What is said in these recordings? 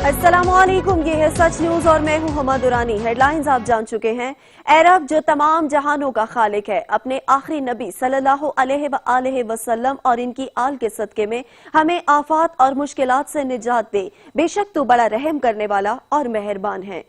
अस्सलाम वालेकुम, ये है सच न्यूज और मैं हूं हमा दुरानी। हेडलाइंस आप जान चुके हैं। ए रब जो तमाम जहानों का खालिक है, अपने आखिरी नबी सल्लल्लाहु अलैहि वसल्लम और इनकी आल के सदके में हमें आफात और मुश्किलात से निजात दे। बेशक तू बड़ा रहम करने वाला और मेहरबान है।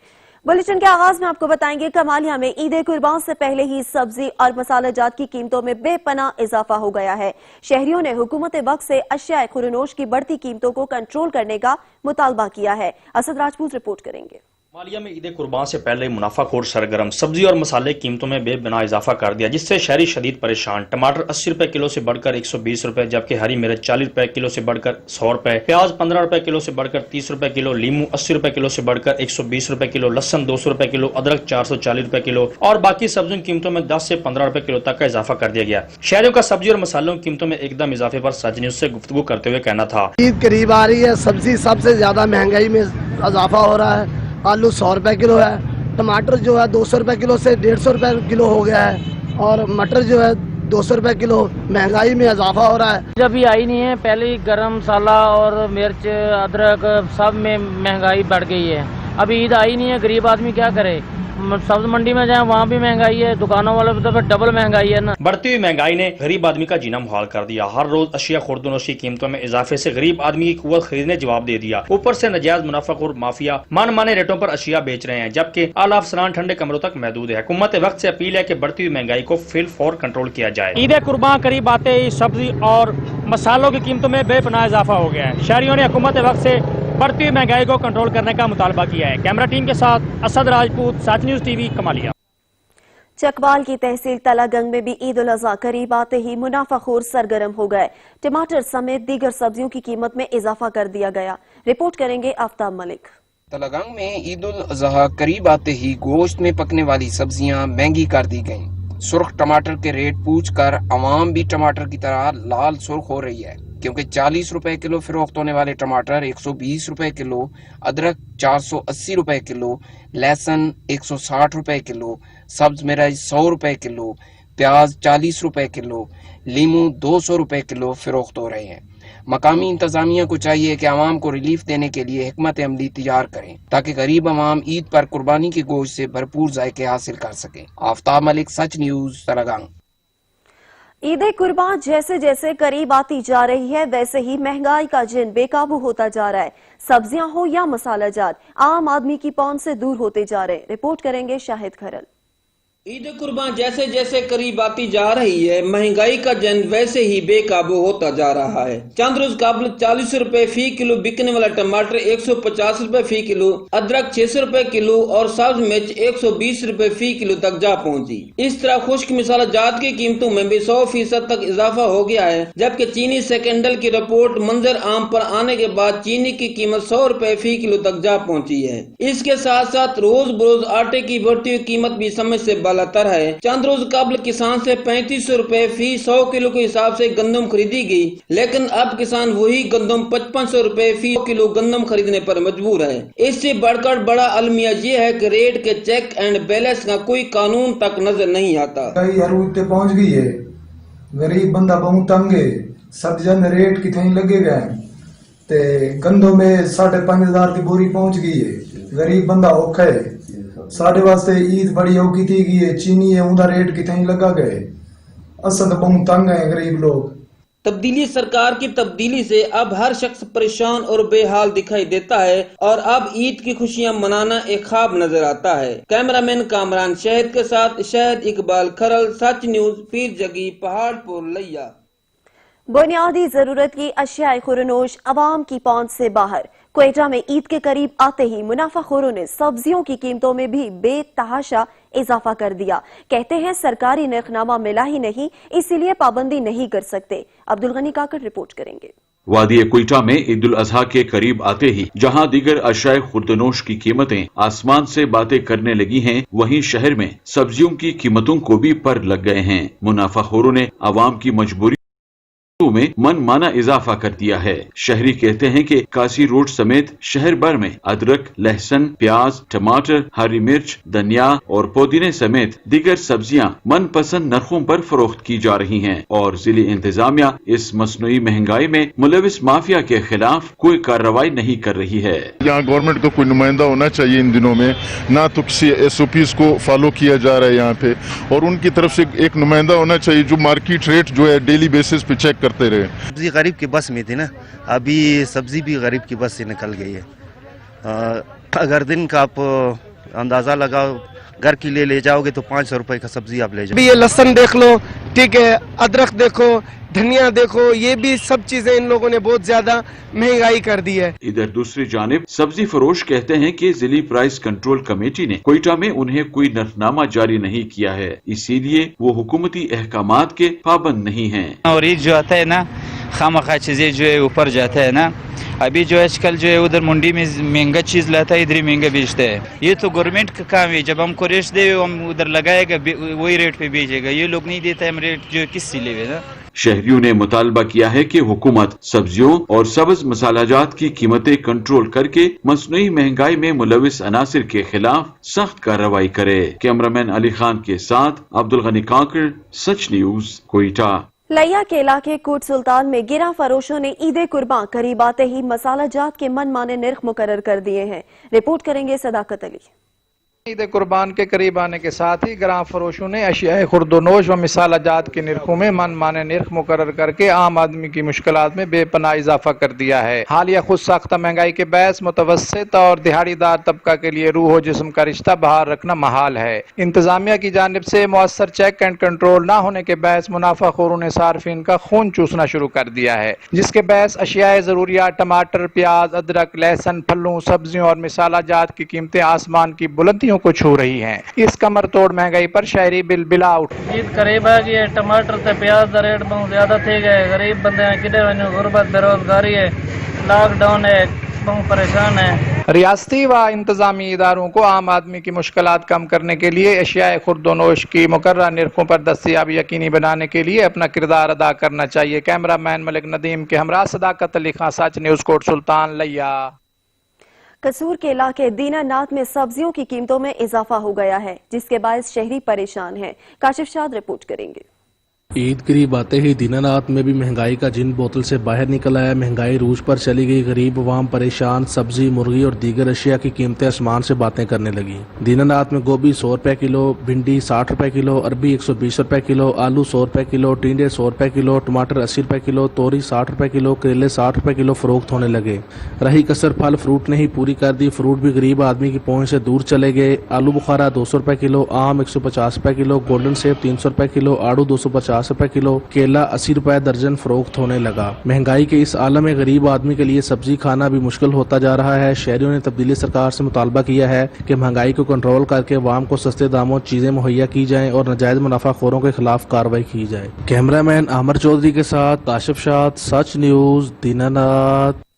बुलेटिन के आगाज में आपको बताएंगे कमालिया में ईद कुर्बान से पहले ही सब्जी और मसाला जात की कीमतों में बेपनाह इजाफा हो गया है। शहरियों ने हुकूमत वक्त से अशिया खुरनोश की बढ़ती कीमतों को कंट्रोल करने का मुतालबा किया है। असद राजपूत रिपोर्ट करेंगे। कमालिया में ईद कुर्बान से पहले मुनाफाखोर सरगर्म सब्जी और मसाले कीमतों में बेबना इजाफा कर दिया, जिससे शहरी शदीद परेशान। टमाटर 80 रुपए किलो से बढ़कर 120 रुपए, जबकि हरी मिर्च 40 रुपए किलो से बढ़कर 100 रुपए, प्याज 15 रुपए किलो से बढ़कर 30 रुपए किलो, लीमू 80 रुपए किलो से बढ़कर 120 रुपए किलो, लहसुन 200 रुपए किलो, अदरक 440 रुपए किलो और बाकी सब्जियों की कीमतों में 10 से 15 रुपए किलो तक का इजाफा कर दिया गया। शहरियों का सब्जी और मसालों की कीमतों में एकदम इजाफे पर सच न्यूज से गुफ्तगू करते हुए कहना था। ईद करीब आ रही है, सब्जी सबसे ज्यादा महंगाई में इजाफा हो रहा है। आलू 100 रुपए किलो है, टमाटर जो है 200 रुपए किलो से 150 रुपए किलो हो गया है और मटर जो है 200 रुपए किलो। महंगाई में इजाफा हो रहा है। जब भी आई नहीं है, पहले ही गरम मसाला और मिर्च अदरक सब में महंगाई बढ़ गई है। अभी ईद आई नहीं है, गरीब आदमी क्या करे। सब्जी मंडी में जाए वहाँ भी महंगाई है, दुकानों वाले तो फिर डबल महंगाई है ना। बढ़ती हुई महंगाई ने गरीब आदमी का जीना मुहाल कर दिया। हर रोज अशिया खुर्दनोश की कीमतों में इजाफे से गरीब आदमी की कुव्वत खरीदने जवाब दे दिया। ऊपर से नजायज मुनाफाखोर माफिया मनमाने रेटों पर अशिया बेच रहे हैं, जबकि आला अफसरान ठंडे कमरों तक महदूद है। हुकूमत वक्त से अपील है कि बढ़ती हुई महंगाई को फिल फौर कंट्रोल किया जाए। ईद कुर्बान करीब आते ही सब्जी और मसालों की कीमतों में बेपनाह इजाफा हो गया है। शहरियों ने हुकूमत वक्त से बढ़ती हुई महंगाई को कंट्रोल करने का मुतालबा किया है। कैमरा टीम के साथ असद राजपूत, सच न्यूज टीवी, कमालिया। चकवाल की तहसील तलागंग में भी ईद उल अज़हा करीब आते ही मुनाफाखोर सरगर्म हो गए। टमाटर समेत दीगर सब्जियों की कीमत में इजाफा कर दिया गया। रिपोर्ट करेंगे आफ्ताब मलिक। तलागंग में ईद उल अज़हा करीब आते ही गोश्त में पकने वाली सब्जियां महंगी कर दी गईं। सुर्ख टमाटर के रेट पूछकर आवाम भी टमाटर की तरह लाल सुर्ख हो रही है, क्योंकि 40 रुपए किलो फरोख्त होने वाले टमाटर 120 रुपए किलो, अदरक 480 रुपए किलो, लहसुन 160 रुपए किलो, सब्ज मिर्च 100 रुपए किलो, प्याज 40 रुपए किलो, लीमू 200 रुपए किलो फरोख्त हो रहे हैं। मकामी इंतजामिया को चाहिए कि आवाम को रिलीफ देने के लिए हिकमत अमली तैयार करें, ताकि गरीब आवाम ईद पर कुर्बानी के गोश्त से भरपूर जायके हासिल कर सके। आफ्ताब मलिक, सच न्यूज, तलागंग। ईद कुर्बान जैसे जैसे करीब आती जा रही है, वैसे ही महंगाई का जिन बेकाबू होता जा रहा है। सब्जियां हो या मसाला जात, आम आदमी की पहुंच से दूर होते जा रहे। रिपोर्ट करेंगे शाहिद खरल। ईद कुर्बान जैसे जैसे करीब आती जा रही है, महंगाई का जन वैसे ही बेकाबू होता जा रहा है। चंद रोज कबल 40 रुपए फी किलो बिकने वाला टमाटर 150 रुपए फी किलो, अदरक 600 रुपए किलो और सब्ज मिर्च 120 रुपए फी किलो तक जा पहुंची। इस तरह खुश्क मसाला जात की कीमतों में भी 100% तक इजाफा हो गया है, जबकि चीनी सेकेंडल की रिपोर्ट मंजर आम पर आने के बाद चीनी की कीमत 100 रुपए फी किलो तक जा पहुंची है। इसके साथ साथ रोज बरोज आटे की बढ़ती हुई कीमत भी समझ से बालातर है। चंद रोज कबल किसान से 3500 रुपए फी 100 किलो के हिसाब से गंदम खरीदी गई, लेकिन अब किसान वही गंदम 5500 रुपए फी किलो गंदम खरीदने पर मजबूर है। इससे बढ़कर बड़ा अलमिया ये है कि रेट के चेक एंड बैलेंस का कोई कानून तक नजर नहीं आता। पहुँच गई है, गरीब बंदा बहुत तंग है। सब्जियां में रेट कितने लगेगा, गंदों में 5,500 की बोरी पहुँच गई है। गरीब बंदा औखा है। साढ़े वास्ते ईद बड़ी औखी थी गई है। चीनी है, उनका रेट कितने लगा गए। असद बहुत तंग है गरीब लोग। तब्दीली सरकार की तब्दीली से अब हर शख्स परेशान और बेहाल दिखाई देता है और अब ईद की खुशियां मनाना एक ख्वाब नजर आता है। कैमरामैन कामरान शहद के साथ शहद इकबाल खरल, सच न्यूज, पीर जगी, पहाड़पुर, लिया। बुनियादी जरूरत की अशिया खुरनोश अवाम की पहुंच से बाहर। क्वेटा में ईद के करीब आते ही मुनाफाखोरों ने सब्जियों की कीमतों में भी बेतहाशा इजाफा कर दिया। कहते हैं सरकारी नरखनामा मिला ही नहीं, इसीलिए पाबंदी नहीं कर सकते। अब्दुल गनी काकड़ रिपोर्ट करेंगे। वादी क्वेटा में ईद उल अजहा के करीब आते ही जहां दीगर अशिया खुर्दनोश की कीमतें आसमान से बातें करने लगी हैं, वहीं शहर में सब्जियों की कीमतों को भी पर लग गए हैं। मुनाफाखोरों ने आवाम की मजबूरी में मनमाना इजाफा कर दिया है। शहरी कहते हैं कि कासी रोड समेत शहर भर में अदरक, लहसुन, प्याज, टमाटर, हरी मिर्च, धनिया और पुदीने समेत दीगर सब्जियां मनपसंद नरखों पर फरोख्त की जा रही हैं और जिले इंतजामिया इस मसनूई महंगाई में मुलविस माफिया के खिलाफ कोई कार्रवाई नहीं कर रही है। यहाँ गवर्नमेंट को कोई नुमाइंदा होना चाहिए इन दिनों में, ना तो किसी SOPs को फॉलो किया जा रहा है यहाँ पे, और उनकी तरफ से एक नुमाइंदा होना चाहिए जो मार्केट रेट जो है डेली बेसिस पे चेक करते रहे। सब्जी गरीब की बस में थी ना, अभी सब्जी भी गरीब की बस से निकल गई है। अगर दिन का आप अंदाजा लगाओ, घर के लिए ले जाओगे तो 500 रुपए का सब्जी आप ले जाओ। ये लहसुन देख लो, ठीक है, अदरक देखो, धनिया देखो, ये भी सब चीजें इन लोगों ने बहुत ज्यादा महंगाई कर दी है। इधर दूसरी जानिब सब्जी फरोश कहते हैं कि जिली प्राइस कंट्रोल कमेटी ने कोयटा में उन्हें कोई नरफनामा जारी नहीं किया है, इसीलिए वो हुकूमती अहकामात के पाबंद नहीं हैं। और ये जो आता है ना, खामखा चीजें जो है ऊपर जाता है ना, अभी जो आजकल जो है उधर मंडी में महंगा चीज लाता है, इधर ही महंगा बेचता है। ये तो गवर्नमेंट का काम है, जब हमको रेट दे हम उधर लगाएगा, वही रेट पे बेचेगा। ये लोग नहीं देता है, हम रेट जो किससे लेवे ना। शहरियों ने मुतालबा किया है कि हुकूमत सब्जियों और सब्ज मसालाजात की कीमतें कंट्रोल करके मसनूई महंगाई में मुलविस अनासिर के खिलाफ सख्त कार्रवाई करे। कैमरामैन अली खान के साथ अब्दुल गनी काकड़, सच न्यूज, कोयटा। लैया के इलाके कोट सुल्तान में गिरा फरोशों ने ईद कुर्बान करीब आते ही मसाला जात के मनमाने निर्ख मुकर्रर कर दिए हैं। रिपोर्ट करेंगे सदाकत अली। ईद कुर्बान के करीब आने के साथ ही ग्राम फरोशों ने अशियाए खुर्दोनोश व मिसाला जात के निर्खों में मनमाने निर्ख मुकर्रर करके आम आदमी की मुश्किलात में बेपनाह इजाफा कर दिया है। हालिया खुद साख्ता महंगाई के बायस मुतवस्सित और दिहाड़ीदार तबका के लिए रूह जिस्म का रिश्ता बहाल रखना महाल है। इंतजामिया की जानिब से मुअस्सर चेक एंड कंट्रोल न होने के बायस मुनाफाखोरों ने सार्फिन का खून चूसना शुरू कर दिया है, जिसके बायस अशियाए जरूरियात टमाटर, प्याज, अदरक, लहसुन, फलों, सब्जियों और मिसाला जात की कीमतें आसमान की बुलंदी को छू रही हैं। इस कमर तोड़ महंगाई पर शहरी बिलबिला उठ। ईद करीब आ गई है, टमाटर ते प्याज का रेट बहुत ज्यादा थे गए। गरीब बंदे किधर वने, गुर्बत, बेरोजगारी है, लॉकडाउन है, बहुत परेशान है। रियासती व इंतजामी इदारों को आम आदमी की मुश्किलात कम करने के लिए अशियाए खुर्दोनोश की मुकर्ररा निर्खों पर दस्तयाब यकीनी बनाने के लिए अपना किरदार अदा करना चाहिए। कैमरामैन मलिक नदीम के हमरा सदाकत अली खान, सच न्यूज, कोट सुल्तान, लैया। कसूर के इलाके दीनानाथ में सब्जियों की कीमतों में इजाफा हो गया है, जिसके बायस शहरी परेशान है। काशिफ शाद रिपोर्ट करेंगे। ईद करीब आते ही दीनानाथ में भी महंगाई का जिन बोतल से बाहर निकल आया। महंगाई रूज पर चली गई, गरीब अवाम परेशान। सब्जी, मुर्गी और दीगर अशिया की कीमतें आसमान से बातें करने लगी। दीनानाथ में गोभी 100 रुपए किलो, भिंडी 60 रुपए किलो, अरबी 120 रुपए किलो, आलू 100 रुपए किलो, टिंडे 100 रुपए किलो, टमाटर 80 रुपए किलो, तोरी 60 रुपए किलो, करेले 60 रुपए किलो फरोख्त होने लगे। रही कसर फल फ्रूट ने ही पूरी कर दी। फ्रूट भी गरीब आदमी की पहुंच से दूर चले गए। आलू बुखारा 200 रुपए किलो, आम 150 रुपए किलो, गोल्डन सेब 300 रुपए किलो, आड़ू 250 रुपए किलो, केला 80 रुपए दर्जन फरोख्त होने लगा। महंगाई के इस आलम में गरीब आदमी के लिए सब्जी खाना भी मुश्किल होता जा रहा है। शहरियों ने तब्दीली सरकार से मुतालबा किया है कि महंगाई को कंट्रोल करके अवाम को सस्ते दामों चीजें मुहैया की जाएं और नाजायज मुनाफाखोरों के खिलाफ कार्रवाई की जाए। कैमरामैन आमर चौधरी के साथ काशिफ शाद, सच न्यूज, दीनानाथ।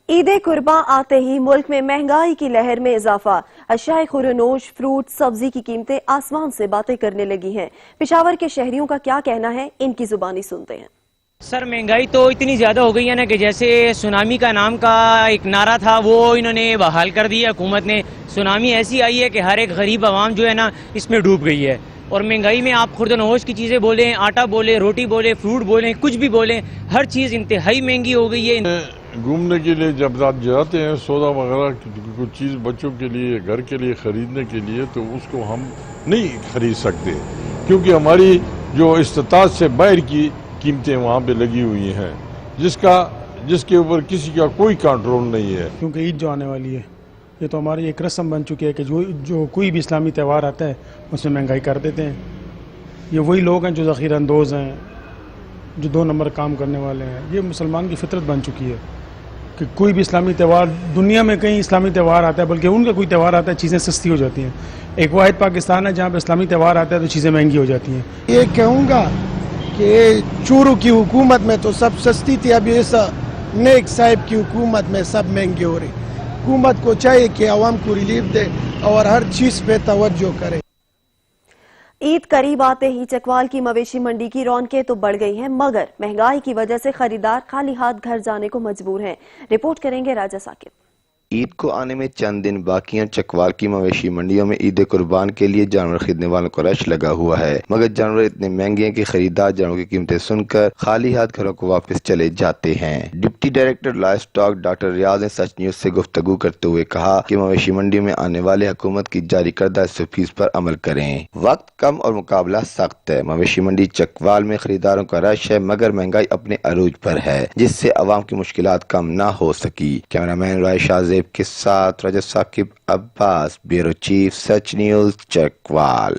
ईद कुर्बान आते ही मुल्क में महंगाई की लहर में इजाफा। अशियाए खुर्दोनोश, फ्रूट, सब्जी की कीमतें आसमान से बातें करने लगी हैं। पेशावर के शहरियों का क्या कहना है, इनकी जुबानी सुनते हैं। सर महंगाई तो इतनी ज़्यादा हो गई है ना कि जैसे सुनामी का नाम का एक नारा था वो इन्होंने बहाल कर दिया हुकूमत ने। सुनामी ऐसी आई है कि हर एक गरीब आवाम जो है ना इसमें डूब गई है। और महंगाई में आप खुर्दोनोश की चीज़ें बोलें, आटा बोलें, रोटी बोलें, फ्रूट बोलें, कुछ भी बोलें, हर चीज़ इंतहाई महंगी हो गई है। घूमने के लिए जब रात जाते हैं, सौदा वगैरह कुछ चीज़ बच्चों के लिए, घर के लिए खरीदने के लिए, तो उसको हम नहीं खरीद सकते क्योंकि हमारी जो इस्तात से बाहर की कीमतें वहाँ पे लगी हुई हैं, जिसके ऊपर किसी का कोई कंट्रोल नहीं है। क्योंकि ईद जो आने वाली है, ये तो हमारी एक रस्म बन चुकी है कि जो कोई भी इस्लामी त्यौहार आता है उसमें महंगाई कर देते हैं। ये वही लोग हैं जो ज़ख़ीरा अंदोज़ हैं, जो 2 नंबर काम करने वाले हैं। ये मुसलमान की फितरत बन चुकी है कि कोई भी इस्लामी त्यौहार, दुनिया में कहीं इस्लामी त्यौहार आता है, बल्कि उनका कोई त्यौहार आता है, चीज़ें सस्ती हो जाती हैं। एक वाहिद पाकिस्तान है जहाँ पर इस्लामी त्यौहार आता है तो चीज़ें महंगी हो जाती हैं। ये कहूँगा कि चूरू की हुकूमत में तो सब सस्ती थी, अभी इस नेक साहिब की हुकूमत में सब महंगी हो रही। हुकूमत को चाहिए कि आवाम को रिलीफ दे और हर चीज़ पे तवज्जो करे। ईद करीब आते ही चकवाल की मवेशी मंडी की रौनकें तो बढ़ गई हैं, मगर महंगाई की वजह से खरीदार खाली हाथ घर जाने को मजबूर हैं। रिपोर्ट करेंगे राजा साकिब। ईद को आने में चंद दिन बाकी हैं। चकवाल की मवेशी मंडियों में ईद कुर्बान के लिए जानवर खरीदने वालों को रश लगा हुआ है, मगर जानवर इतने महंगे हैं कि खरीदार जानवरों की कीमतें सुनकर खाली हाथ घरों को वापस चले जाते हैं। Deputy director livestock doctor Riaz ने सच न्यूज से गुफ्तगू करते हुए कहा कि मवेशी मंडी में आने वाले हुकूमत की जारी करदा फीस पर अमल करें। वक्त कम और मुकाबला सख्त है। मवेशी मंडी चकवाल में खरीदारों का रश है, मगर महंगाई अपने अरूज पर है, जिससे अवाम की मुश्किलात कम न हो सकी। कैमरामैन राय शाहजेब के साथ राजा साकिब अब्बास, ब्यूरो चीफ, सच न्यूज, चकवाल।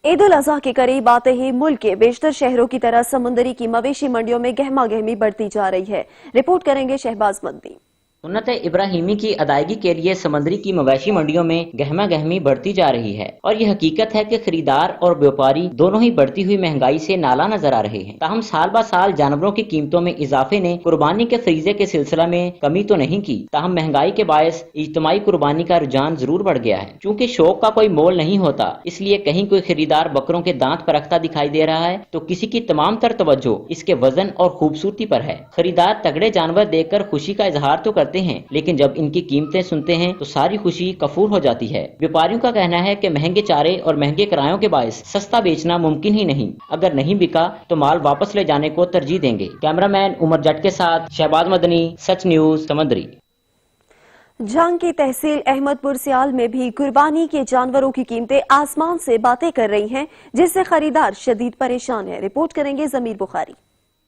ईद उल अजहा के करीब आते ही मुल्क के बेशतर शहरों की तरह समुंदरी की मवेशी मंडियों में गहमा गहमी बढ़ती जा रही है। रिपोर्ट करेंगे शहबाज मद्दी। सुन्नत इब्राहिमी की अदायगी के लिए समंदरी की मवेशी मंडियों में गहमा गहमी बढ़ती जा रही है और ये हकीकत है कि खरीदार और व्यापारी दोनों ही बढ़ती हुई महंगाई से नाला नजर आ रहे हैं। ताहम साल ब साल जानवरों की कीमतों में इजाफे ने कुर्बानी के फरीजे के सिलसिला में कमी तो नहीं की, ताहम महंगाई के बायस इज्तिमाई कुर्बानी का रुझान जरूर बढ़ गया है। चूँकि शौक का कोई मोल नहीं होता, इसलिए कहीं कोई खरीदार बकरों के दांत परखता दिखाई दे रहा है तो किसी की तमाम तर तवज्जो इसके वजन और खूबसूरती पर है। खरीदार तगड़े जानवर देखकर खुशी का इजहार तो करते हैं, लेकिन जब इनकी कीमतें सुनते हैं तो सारी खुशी कफूर हो जाती है। व्यापारियों का कहना है कि महंगे चारे और महंगे किरायों के बायस सस्ता बेचना मुमकिन ही नहीं। अगर नहीं बिका तो माल वापस ले जाने को तरजीह देंगे। कैमरामैन उमर जट के साथ शहबाज मदनी, सच न्यूज, समंदरी। जंग की तहसील अहमदपुर सियाल में भी कुर्बानी के जानवरों की कीमतें आसमान से बातें कर रही हैं, जिससे खरीदार शदीद परेशान है। रिपोर्ट करेंगे जमीर बुखारी।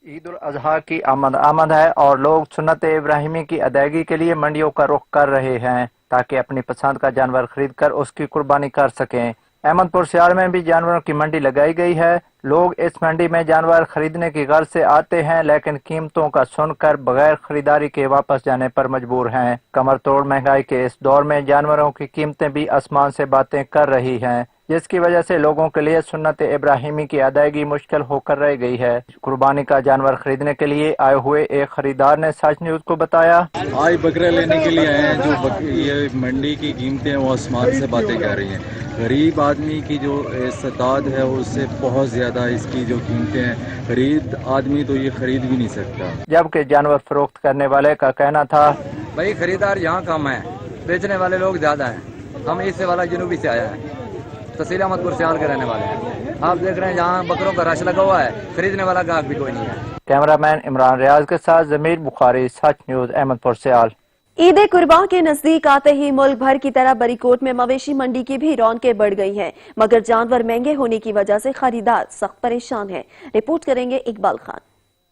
ईद उल अजहा की आमद है और लोग सुन्नत इब्राहिमी की अदायगी के लिए मंडियों का रुख कर रहे हैं ताकि अपनी पसंद का जानवर खरीद कर उसकी कुर्बानी कर सकें। अहमदपुर सियाल में भी जानवरों की मंडी लगाई गई है। लोग इस मंडी में जानवर खरीदने की गर्ज से आते हैं, लेकिन कीमतों का सुनकर बगैर खरीदारी के वापस जाने पर मजबूर हैं। कमर तोड़ महंगाई के इस दौर में जानवरों की कीमतें भी आसमान से बातें कर रही हैं, जिसकी वजह से लोगों के लिए सुन्नत इब्राहिमी की अदायगी मुश्किल होकर रह गई है। कुर्बानी का जानवर खरीदने के लिए आए हुए एक खरीदार ने सच न्यूज को बताया, आज बकरे लेने के लिए आए हैं। जो ये मंडी की कीमतें वो आसमान से बातें कर रही हैं। गरीब आदमी की जो इस्तात है उससे बहुत ज्यादा इसकी जो कीमतें हैं, गरीब आदमी तो ये खरीद भी नहीं सकता। जबकि जानवर फरोख्त करने वाले का कहना था, भाई खरीदार यहाँ कम है, बेचने वाले लोग ज्यादा हैं। हम इससे वाला जनूबी से आया है, तहसील अहमदपुर सियाल के रहने वाले हैं। आप देख रहे हैं यहाँ बकरों का रश लगा हुआ है, खरीदने वाला ग्राहक भी कोई नहीं है। कैमरामैन इमरान रियाज के साथ जमीर बुखारी, सच न्यूज, अहमदपुर सियाल। ईद कुर्बान के नजदीक आते ही मुल्क भर की तरह बरीकोट में मवेशी मंडी की भी रौनकें बढ़ गई हैं, मगर जानवर महंगे होने की वजह से खरीदार सख्त परेशान है। रिपोर्ट करेंगे इकबाल खान।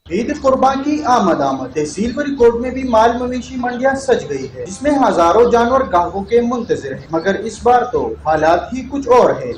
ईद कुर्बान की आमद तहसील फरीदकोट में भी माल मवेशी मंडियां सज गई है, जिसमें हजारों जानवर ग्राहकों के मुंतजिर हैं, मगर इस बार तो हालात ही कुछ और है।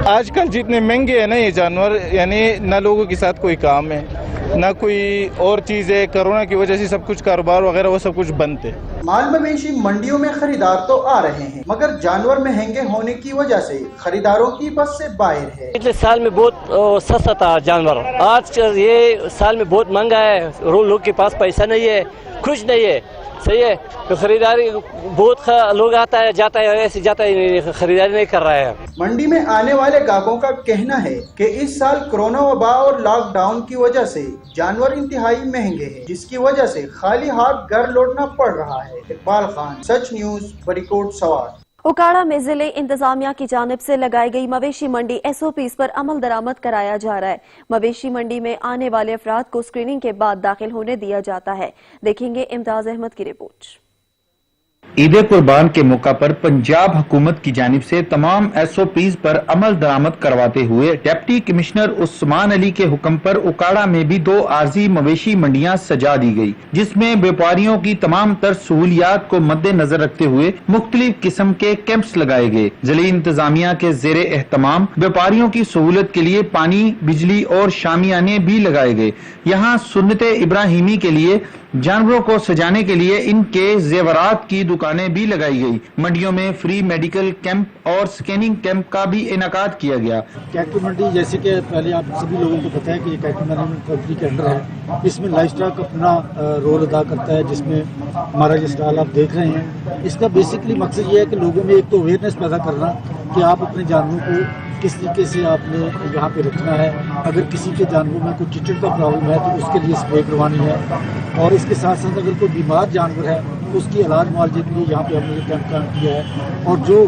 आजकल जितने महंगे हैं ना ये जानवर, यानी न लोगों के साथ कोई काम है न कोई और चीज है। कोरोना की वजह से सब कुछ कारोबार वगैरह वो सब कुछ बंद है। माल मवेशी मंडियों में खरीदार तो आ रहे हैं, मगर जानवर महंगे होने की वजह से खरीदारों की बस से बाहर है। पिछले साल में बहुत सस्ता था जानवर, आज ये साल में बहुत महंगा है। लोग के पास पैसा नहीं है, खुश नहीं है, सही है तो खरीदारी बहुत लोग आता है जाता है, ऐसे जाता है, खरीदारी नहीं कर रहा है। मंडी में आने वाले ग्राहकों का कहना है कि इस साल कोरोना वबा और लॉकडाउन की वजह से जानवर इंतहाई महंगे हैं, जिसकी वजह से खाली हाथ घर लौटना पड़ रहा है। इकबाल खान, सच न्यूज, फरीदकोट, सवार। उकाड़ा में जिले इंतजामिया की जानिब से लगाई गई मवेशी मंडी SOPs पर अमल दरामद कराया जा रहा है। मवेशी मंडी में आने वाले अफराद को स्क्रीनिंग के बाद दाखिल होने दिया जाता है। देखेंगे इम्तियाज अहमद की रिपोर्ट। ईद कुर्बान के मौका पर पंजाब हुकूमत की जानिब से तमाम SOPs पर अमल दरामद करवाते हुए डिप्टी कमिश्नर उस्मान अली के हुक्म पर उकाड़ा में भी 2 आर्जी मवेशी मंडियां सजा दी गई, जिसमें व्यापारियों की तमाम तर सहूलियात को मद्देनजर रखते हुए मुख्तलिफ किस्म के कैंप्स लगाए गए। जिले इंतजामिया के जेरे एहतमाम व्यापारियों की सहूलत के लिए पानी, बिजली और शामियाने भी लगाए गए। यहाँ सुन्नत इब्राहिमी के लिए जानवरों को सजाने के लिए इनके जेवरात की दुकानें भी लगाई गई। मंडियों में फ्री मेडिकल कैंप और स्कैनिंग कैंप का भी इनेकाद किया गया। कैटल मंडी जैसे कि पहले आप सभी लोगों को पता है कि ये कैटल मैनेजमेंट कंपनी के अंडर है, इसमें लाइफ स्टॉक अपना रोल अदा करता है, जिसमें हमारा ये स्टॉल आप देख रहे हैं। इसका बेसिकली मकसद ये है कि लोगों में एक तो अवेयरनेस पैदा करना कि आप अपने जानवरों को किस तरीके से आपने यहाँ पे रखना है, अगर किसी के जानवरों में कोई चिचड़ का प्रॉब्लम है तो उसके लिए स्प्रे करवानी है, और इसके साथ साथ अगर कोई बीमार जानवर है उसकी इलाज मुआवजे के लिए यहाँ पे हमने ये कैंप कायम किया है। और जो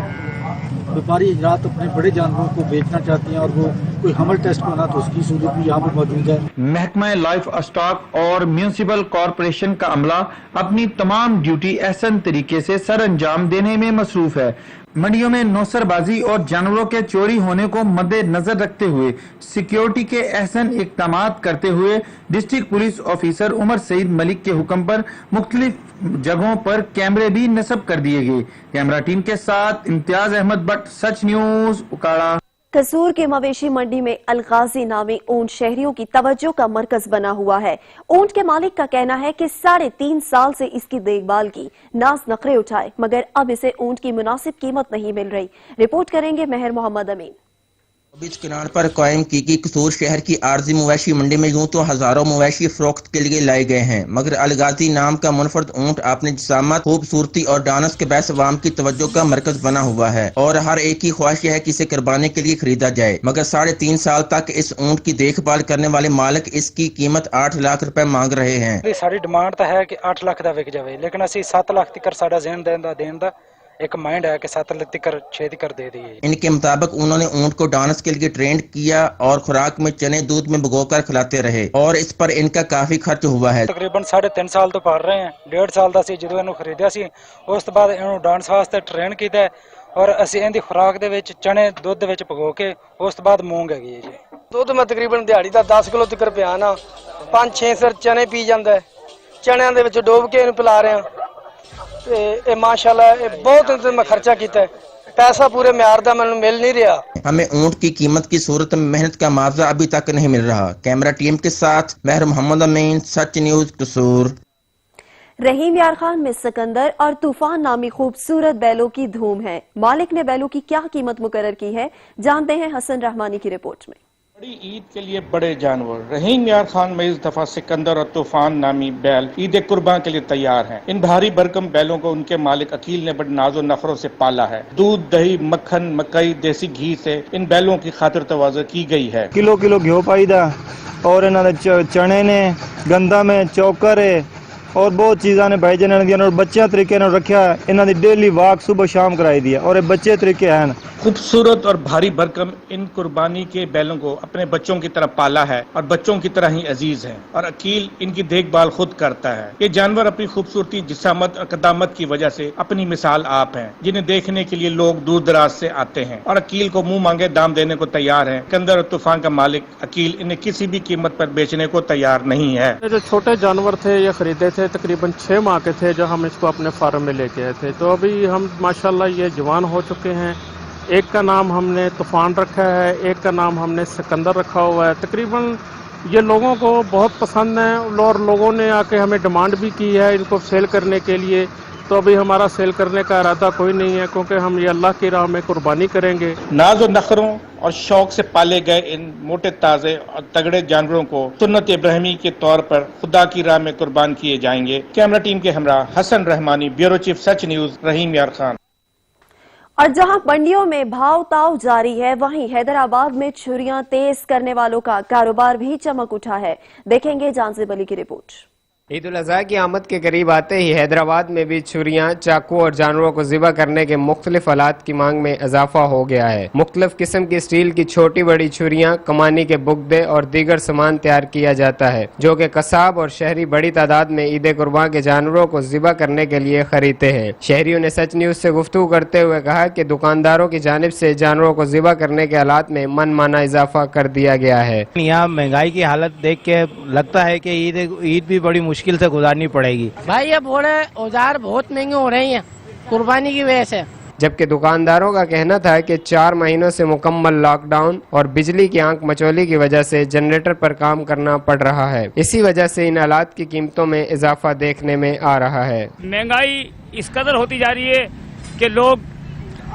व्यापारी हजरात अपने बड़े जानवरों को बेचना चाहते हैं और वो कोई हमल टेस्ट कराना तो उसकी सहूलियत भी यहाँ पर मौजूद है। महकमा लाइफ स्टॉक और म्यूनिसिपल कॉरपोरेशन का अमला अपनी तमाम ड्यूटी एहसन तरीके से सर अंजाम देने में मसरूफ है। मंडियों में नौसरबाजी और जानवरों के चोरी होने को मद्देनजर रखते हुए सिक्योरिटी के अहसन इक़दामात करते हुए district police officer Umar Saeed Malik के हुक्म पर मुख्तलिफ जगहों पर कैमरे भी नस्ब कर दिए गए। कैमरा टीम के साथ इम्तियाज अहमद भट्ट, सच न्यूज, उकाड़ा। कसूर के मवेशी मंडी में अलगाजी नामी ऊंट शहरियों की तवज्जो का मरकज बना हुआ है। ऊंट के मालिक का कहना है कि 3.5 साल से इसकी देखभाल की, नाज नखरे उठाए, मगर अब इसे ऊंट की मुनासिब कीमत नहीं मिल रही। रिपोर्ट करेंगे महर मोहम्मद अमीन। बीच किनार पर कायम की कसूर शहर की आरजी मवेशी मंडी में यूं तो हजारों मवेशी फरोख्त के लिए लाए गए हैं, मगर अलगाजी नाम का मुनफरद ऊंट अपने जिसामत, खूबसूरती और डानस के बैस अवाम की तवज्जो का मरकज बना हुआ है और हर एक की ख्वाहिश है कि इसे कुर्बानी के लिए खरीदा जाए। मगर 3.5 साल तक इस ऊंट की देखभाल करने वाले मालिक इसकी कीमत 8 लाख रुपए मांग रहे हैं। साड़ी डिमांड तो है कि 8 लाख का विक जाए, लेकिन असी 7 लाख तक साडा ज़हन देन दा एक माइंड है कि 7 लाख तक छेती कर दे दी। इनके मुताबिक उन्होंने ऊंट को डांस के लिए ट्रेंड किया और खुराक में चने दूध में भिगोकर खिलाते रहे और इस पर इनका काफी खर्च हुआ है। तकरीबन 3.5 साल तो पाल रहे हैं। 1.5 साल का सी जो खरीदा सी, उस बाद इन्हों डांस वास्ते ट्रेन किया और असी इनकी खुराक दे विच चने दुध दे विच भिगो के उस बाद मूंग है जी। दुध मैं तकरीबन दिहाड़ी का 10 किलो तक पिया ना, 5-6 सिर चने पी जाता है, चनिया दे विच डोब के इन्हूं पिला रहे हैं। माशाल्लाह बहुत मैं खर्चा किया है, पैसा पूरे म्यार दा मैनूं मिल नहीं रहा। हमें ऊंट की कीमत की सूरत में मेहनत का मुआवजा अभी तक नहीं मिल रहा। कैमरा टीम के साथ महर मोहम्मद अमीन, सच न्यूज, कसूर। रहीम यार खान में सिकंदर और तूफान नामी खूबसूरत बैलों की धूम है। मालिक ने बैलों की क्या कीमत मुकर्रर की है, जानते हैं हसन रहमानी की रिपोर्ट में। बड़ी ईद के लिए बड़े जानवर रहीम यार खान में इस दफा सिकंदर और तूफान नामी बैल ईद कुर्बान के लिए तैयार हैं। इन भारी भरकम बैलों को उनके मालिक अकील ने बड़े नाजो नखरों से पाला है। दूध, दही, मक्खन, मकई, देसी घी से इन बैलों की खातिर तवाज़ो की गई है। किलो घ्यो पाईदा और इन्होंने चने ने गंदा में चौकर है और बहुत चीज़ा ने भाई जिन्होंने दिया और बच्चे तरीके रखा है। इन्होंने डेली वाक सुबह शाम कराई दिया और बच्चे तरीके हैं। खूबसूरत और भारी भरकम इन कुर्बानी के बैलों को अपने बच्चों की तरह पाला है और बच्चों की तरह ही अजीज है और अकील इनकी देखभाल खुद करता है। ये जानवर अपनी खूबसूरती, जिसामत और कदामत की वजह से अपनी मिसाल आप हैं, जिन्हें देखने के लिए लोग दूर दराज से आते हैं और अकील को मुंह मांगे दाम देने को तैयार है। सिकंदर और तूफान का मालिक अकील इन्हें किसी भी कीमत पर बेचने को तैयार नहीं है। जो छोटे जानवर थे ये खरीदे थे, तकरीबन 6 माह के थे जो हम इसको अपने फार्म में लेके आए थे। तो अभी हम माशाल्लाह ये जवान हो चुके हैं। एक का नाम हमने तूफान रखा है, एक का नाम हमने सिकंदर रखा हुआ है। तकरीबन ये लोगों को बहुत पसंद है और लोगों ने आके हमें डिमांड भी की है इनको सेल करने के लिए। तो अभी हमारा सेल करने का इरादा कोई नहीं है, क्योंकि हम ये अल्लाह की राह में कुर्बानी करेंगे। नाज और नखरों और शौक से पाले गए इन मोटे ताजे और तगड़े जानवरों को सुन्नत इब्राहिमी के तौर पर खुदा की राह में कुर्बान किए जाएंगे। कैमरा टीम के हमरा हसन रहमानी, ब्यूरो चीफ, सच न्यूज, रहीम यार खान। और जहां मंडियों में भाव ताव जारी है, वहीं हैदराबाद में छुरियां तेज करने वालों का कारोबार भी चमक उठा है। देखेंगे जानजिब अली की रिपोर्ट। ईद उल अज़हा की आमद के करीब आते ही हैदराबाद में भी छुरियां, चाकू और जानवरों को ज़िबा करने के मुख्तलिफ आलात की मांग में इजाफा हो गया है। मुख्तलिफ किस्म की स्टील की छोटी बड़ी छुरियां, कमानी के बुगदे और दीगर सामान तैयार किया जाता है, जो कि कसाब और शहरी बड़ी तादाद में ईद कुर्बान के जानवरों को ज़िबा करने के लिए खरीदते हैं। शहरियों ने सच न्यूज से गुफ्तगू करते हुए कहा कि दुकानदारों की जानिब से जानवरों को ज़िबा करने के आलात में मन माना इजाफा कर दिया गया है। यहाँ महंगाई की हालत देख के लगता है कि ईद भी बड़ी मुश्किल से गुजारनी पड़ेगी। भाई ये बोले औजार बहुत महंगे हो रहे हैं कुर्बानी की वजह से। जबकि दुकानदारों का कहना था कि 4 महीनों से मुकम्मल लॉकडाउन और बिजली की आंख मचोली की वजह से जनरेटर पर काम करना पड़ रहा है। इसी वजह से इन आलात की कीमतों में इजाफा देखने में आ रहा है। महंगाई इस कदर होती जा रही है कि लोग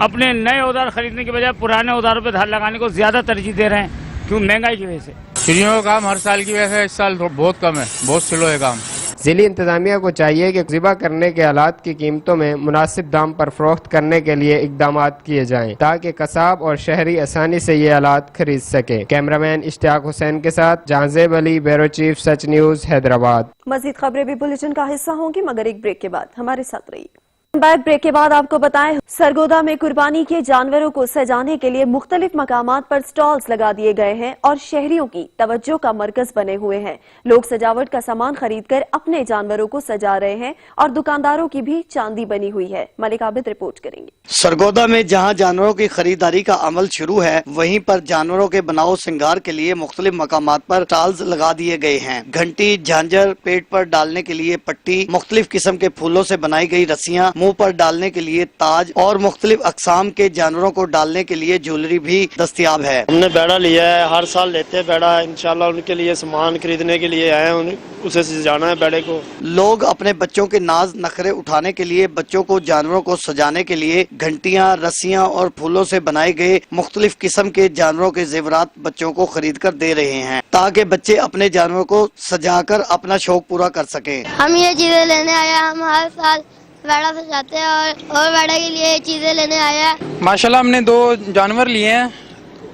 अपने नए औजार खरीदने की बजाय पुराने औजारों पर धार लगाने को ज्यादा तरजीह दे रहे हैं, क्यों? महंगाई की वजह से। चिड़ियों का काम हर साल की वजह से इस साल बहुत कम है, बहुत स्लो है काम। ضلعی انتظامیہ کو چاہیے کہ ذبح کرنے کے آلات کی قیمتوں میں مناسب دام پر فروخت کرنے کے لیے اقدامات کیے جائیں تاکہ قصاب اور شہری آسانی سے یہ آلات خرید سکے۔ کیمرہ مین اشتیاق حسین کے ساتھ جہانزیب علی، بیورو چیف، سچ نیوز، حیدرآباد۔ مزید خبریں بھی بلیٹن کا حصہ ہوں گی مگر ایک بریک کے بعد ہمارے ساتھ رہیے۔ بیک بریک کے بعد آپ کو بتائیں، سرگودا میں قربانی کے جانوروں کو سجانے کے لیے مختلف مقامات پر سٹالز لگا دیے گئے ہیں اور شہریوں کی توجہ کا مرکز بنے ہوئے ہیں۔ لوگ سجاوٹ کا سامان خرید کر اپنے جانوروں کو سجا رہے ہیں اور دکانداروں کی بھی چاندی بنی ہوئی ہے۔ ملک عابد رپورٹ کریں گے۔ سرگودا میں جہاں جانوروں کی خریداری کا عمل شروع ہے، وہیں پر جانوروں کے بناؤ سنگار کے لیے مختلف مقامات پر سٹالز لگا دیے گئے ہیں۔ گھنٹی، جھانجر، پیٹ پر ڈالنے کے لیے پٹی، مختلف قسم کے پھولوں سے بنائی گئی رسیاں، منہ پر ڈالنے کے لیے تاج اور مختلف اقسام کے جانوروں کو ڈالنے کے لیے جویلری بھی دستیاب ہے۔ ہم نے بیڑا لیا ہے، ہر سال لیتے ہیں بیڑا، انشاءاللہ ان کے لیے سامان خریدنے کے لیے آئے ہیں، اسے سجانا ہے بیڑے کو۔ لوگ اپنے بچوں کے ناز نخرے اٹھانے کے لیے بچوں کو جانوروں کو سجانے کے لیے گھنٹیاں، رسیاں اور پھولوں سے بنائے گئے مختلف قسم کے جانوروں کے زیورات بچوں کو خرید کر دے رہے ہیں تاکہ بچے اپنے جانوروں کو سجا کر اپنا شوق پورا کر سکیں۔ ہم یہ چیزیں لینے آئے ہیں، ہم ہر سال بیڑا سجاتے ہیں اور بیڑا کے لیے چیزیں لینے آئے ہیں۔ ماشاءاللہ ہم نے 2 جانور لیے ہیں،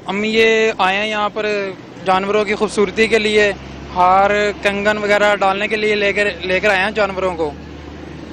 ہم یہ آئے ہیں یہاں پر جانوروں کی خوبصورتی کے لیے، ہار، کنگن وغیرہ ڈالنے کے لیے لے کر آئے ہیں جانوروں کو۔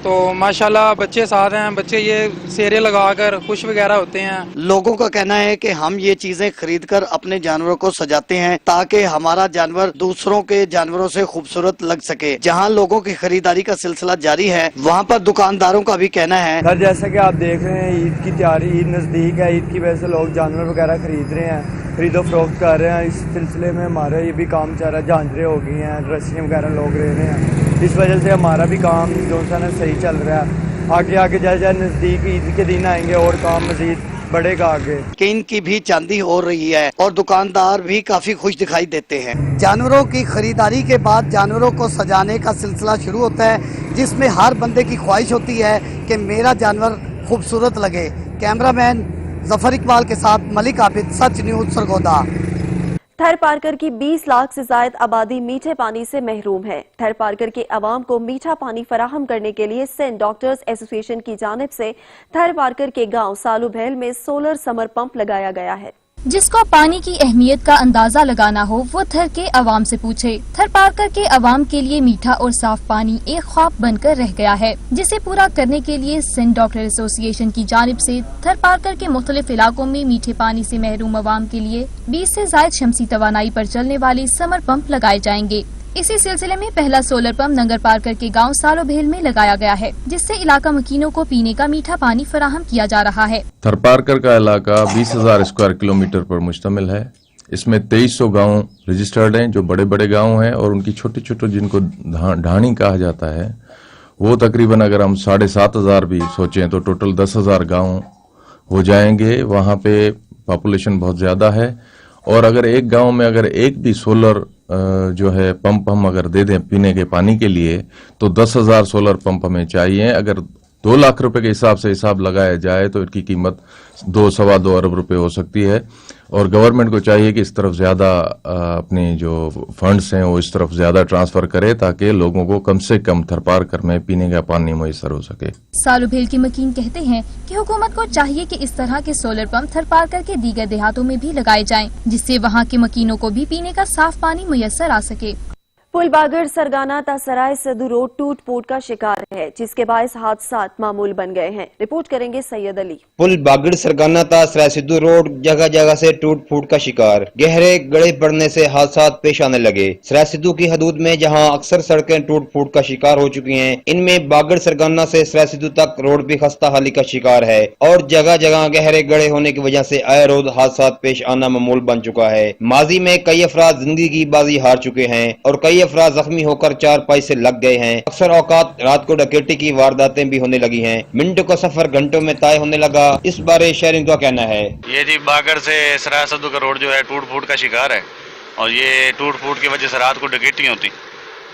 تو ماشاءاللہ بچے ساتھ ہیں، بچے یہ سیرے لگا کر خوش وغیرہ ہوتے ہیں۔ لوگوں کا کہنا ہے کہ ہم یہ چیزیں خرید کر اپنے جانوروں کو سجاتے ہیں تاکہ ہمارا جانور دوسروں کے جانوروں سے خوبصورت لگ سکے۔ جہاں لوگوں کی خریداری کا سلسلہ جاری ہے، وہاں پر دکانداروں کا بھی کہنا ہے۔ سر جیسا کہ آپ دیکھ رہے ہیں، عید کی تیاری، عید نزدیک ہے، عید کی وجہ سے لوگ جانور وغیرہ خرید رہے ہیں، خرید و فروخت کر رہے ہیں۔ اس سلسلے میں ہمارا یہ بھی کام چل رہا ہے، جھانجریں ہو گئی ہیں، رسیاں وغیرہ لوگ لے رہے ہیں، اس وجہ سے ہمارا بھی کام جو سا نا صحیح چل رہا ہے۔ آگے جیسے نزدیک عید کے دن آئیں گے اور کام مزید بڑھے گا آگے۔ کہ ان کی بھی چاندی ہو رہی ہے اور دکاندار بھی کافی خوش دکھائی دیتے ہیں۔ جانوروں کی خریداری کے بعد جانوروں کو سجانے کا سلسلہ شروع ہوتا ہے، جس میں ہر بندے کی خواہش ہوتی ہے کہ میرا جانور خوبصورت لگے۔ کیمرہ مین ظفر اقبال کے ساتھ ملک عابد، سچ نیوز، سرگودا۔ تھر پارکر کی 20 لاکھ سے زائد آبادی میٹھے پانی سے محروم ہے۔ تھر پارکر کے عوام کو میٹھا پانی فراہم کرنے کے لیے سندھ ڈاکٹرز ایسوسی ایشن کی جانب سے تھر پارکر کے گاؤں سالو بھیل میں سولر سمر پمپ لگایا گیا ہے۔ جس کو پانی کی اہمیت کا اندازہ لگانا ہو وہ تھر کے عوام سے پوچھے۔ تھر پارکر کے عوام کے لیے میٹھا اور صاف پانی ایک خواب بن کر رہ گیا ہے، جسے پورا کرنے کے لیے سندھ ڈاکٹر ایسوسی ایشن کی جانب سے تھر پارکر کے مختلف علاقوں میں میٹھے پانی سے محروم عوام کے لیے 20 سے زائد شمسی توانائی پر چلنے والی سمر پمپ لگائے جائیں گے۔ اسی سلسلے میں پہلا سولر پمپ ننگر پارکر کے گاؤں سالو بھیل میں لگایا گیا ہے، جس سے علاقہ مکینوں کو پینے کا میٹھا پانی فراہم کیا جا رہا ہے۔ تھر پارکر کا علاقہ 20,000 اسکوائر کلومیٹر پر مشتمل ہے۔ اس میں 2300 گاؤں رجسٹرڈ ہیں جو بڑے بڑے گاؤں ہیں، اور ان کی چھوٹے چھوٹے جن کو ڈھانی کہا جاتا ہے وہ تقریباً اگر ہم 7,500 بھی سوچیں تو ٹوٹل 10,000 گاؤں ہو جائیں گے۔ وہاں پہ پاپولیشن بہت زیادہ ہے، اور اگر ایک گاؤں میں اگر ایک بھی سولر جو ہے پمپ ہم اگر دے دیں پینے کے پانی کے لیے تو 10,000 سولر پمپ ہمیں چاہیے۔ اگر 2 لاکھ روپے کے حساب سے حساب لگایا جائے تو ان کی قیمت 2-2.25 ارب روپے ہو سکتی ہے، اور گورنمنٹ کو چاہیے کہ اس طرف زیادہ اپنی جو فنڈز ہیں وہ اس طرف زیادہ ٹرانسفر کرے تاکہ لوگوں کو کم سے کم تھر پارکر میں پینے کا پانی میسر ہو سکے۔ سالو بھیل کے مکین کہتے ہیں کہ حکومت کو چاہیے کہ اس طرح کے سولر پمپ تھر پارکر کے دیگر دیہاتوں میں بھی لگائے جائیں، جس سے وہاں کے مکینوں کو بھی پینے کا صاف پانی میسر آ سکے۔ پل باگڑ سرگانہ تا سرائے صدو روڈ ٹوٹ پھوٹ کا شکار ہے، جس کے باعث حادثات معمول بن گئے ہیں۔ رپورٹ کریں گے سید علی۔ پل باگڑ سرگانہ تا سرائے صدو روڈ جگہ جگہ سے ٹوٹ پھوٹ کا شکار، گہرے گڑھے پڑنے سے حادثات پیش آنے لگے۔ سرائے صدو کی حدود میں جہاں اکثر سڑکیں ٹوٹ پھوٹ کا شکار ہو چکی ہیں، ان میں باگڑ سرگانہ سے سرائے صدو تک روڈ بھی خستہ حالی کا شکار ہے، اور جگہ جگہ گہرے گڑھے ہونے کی وجہ سے آئے روز حادثات پیش آنا معمول بن چکا ہے۔ ماضی میں کئی افراد زندگی کی بازی ہار چکے ہیں اور کئی افراد زخمی ہو کر 4 پائی سے لگ گئے ہیں۔ اکثر اوقات رات کو ڈکیتی کی وارداتیں بھی ہونے لگی ہیں، منٹوں کا سفر گھنٹوں میں طے ہونے لگا۔ اس بارے شہریوں کا کہنا ہے، یہ جی باگڑ سے سرائے صدو کا روڈ جو ہے ٹوٹ پھوٹ کا شکار ہے، اور یہ ٹوٹ پھوٹ کی وجہ سے رات کو ڈکیتی ہوتی،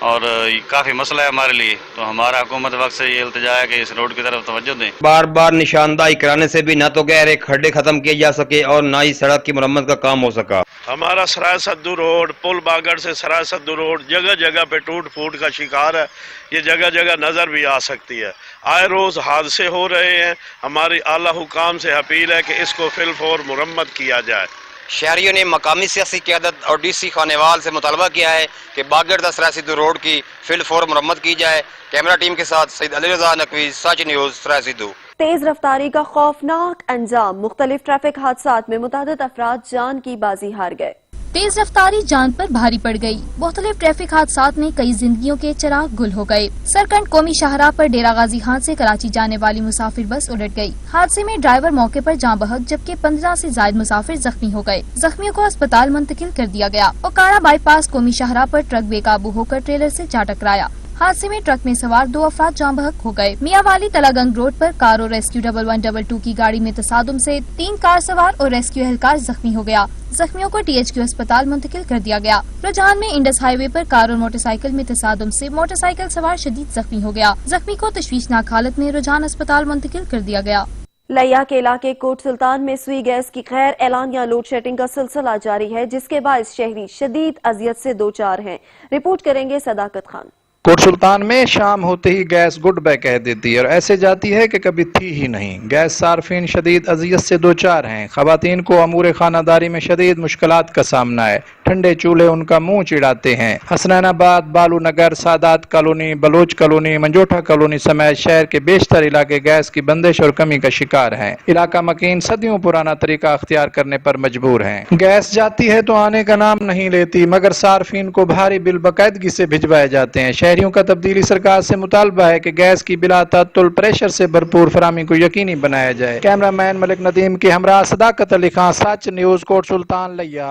और ये काफ़ी मसला है हमारे लिए, तो हमारा हुकूमत वक्त से ये इल्तिजा है कि इस रोड की तरफ तवज्जो दें। बार बार निशानदाही कराने से भी न तो गहरे खड्डे खत्म किए जा सके और न ही सड़क की मरम्मत का काम हो सका। हमारा सराय सद्दू रोड, पुल बागड़ से सराय सद्दू रोड जगह जगह पे टूट फूट का शिकार है। ये जगह जगह नजर भी आ सकती है। आए रोज हादसे हो रहे हैं। हमारी आला हुकाम से अपील है कि इसको फिलफौर मुरम्मत किया जाए। शहरियों ने मकामी सियासी क़यादत और डीसी खानेवाल से मुतालबा किया है कि बागड़ सराय सिद्धू रोड की फिलफौर मुरम्मत की जाए। कैमरा टीम के साथ सईद अली रज़ा नकवी, सच न्यूज़, सराय सिद्धू। तेज रफ्तारी का खौफनाक अंजाम, मुख्तलिफ ट्रैफिक हादसात में मुतअद्दिद अफराद जान की बाजी हार गए। तेज रफ्तारी जान पर भारी पड़ गई। मुख्तलिफ ट्रैफिक हादसात में कई जिंदगियों के चिराग गुल हो गए। सरकंड कौमी शाहराह पर डेरा गाजी खान से कराची जाने वाली मुसाफिर बस उलट गई। हादसे में ड्राइवर मौके पर जान बहक जबकि 15 से ज्यादा मुसाफिर जख्मी हो गए। जख्मियों को अस्पताल मुंतकिल कर दिया गया। ओकाड़ा बाईपास कौमी शाहराह पर ट्रक बेकाबू होकर ट्रेलर से जा टकराया। हादसे में ट्रक में सवार 2 अफराद जान बहक हो गए। मियावाली तलागंग रोड पर कार और रेस्क्यू 1122 की गाड़ी में तसादुम से 3 कार सवार और रेस्क्यू एहलकार जख्मी हो गया। जख्मियों को THQ अस्पताल मुंतकिल कर दिया गया। रुझान में इंडस हाईवे पर कार और मोटरसाइकिल में तसादुम से मोटरसाइकिल सवार शदीद जख्मी हो गया। जख्मी को तशवीशनाक हालत में रुझान अस्पताल मुंतकिल कर दिया गया। लिया के इलाके कोट सुल्तान में सुई गैस की गैर एलानिया लोड शेडिंग का सिलसिला जारी है, जिसके बायस शहरी शदीद अजियत से दो चार हैं। रिपोर्ट करेंगे सदाकत खान। कोट सुल्तान में शाम होते ही गैस गुड बाय कह देती है और ऐसे जाती है कि कभी थी ही नहीं। गैस सार्फिन शदीद अजियत से दो चार हैं। खवातीन को अमूर खानादारी में शदीद मुश्किलात का सामना है। ठंडे चूल्हे उनका मुंह चिढ़ाते हैं। Hasnainabad, Balu Nagar, Sadat colony, Baloch colony, Manjotha colony समेत शहर के बेशतर इलाके गैस की बंदिश और कमी का शिकार हैं। इलाका मकीन सदियों पुराना तरीका अख्तियार करने पर मजबूर हैं। गैस जाती है तो आने का नाम नहीं लेती, मगर सार्फिन को भारी बिल बाकायदगी से भिजवाए जाते हैं। शहरियों का तब्दीली सरकार से मुतालबा है कि गैस की बिला तातुल प्रेशर से भरपूर फराहमी को यकीनी बनाया जाए। कैमरामैन मलिक नदीम के हमरा सदाकत अली खान, सच न्यूज़, कोट सुल्तान लिया।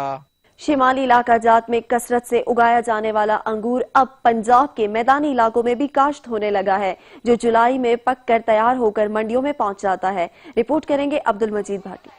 शिमाली इलाका जात में कसरत से उगाया जाने वाला अंगूर अब पंजाब के मैदानी इलाकों में भी काश्त होने लगा है, जो जुलाई में पक कर तैयार होकर मंडियों में पहुंच जाता है। रिपोर्ट करेंगे अब्दुल मजीद भाटी।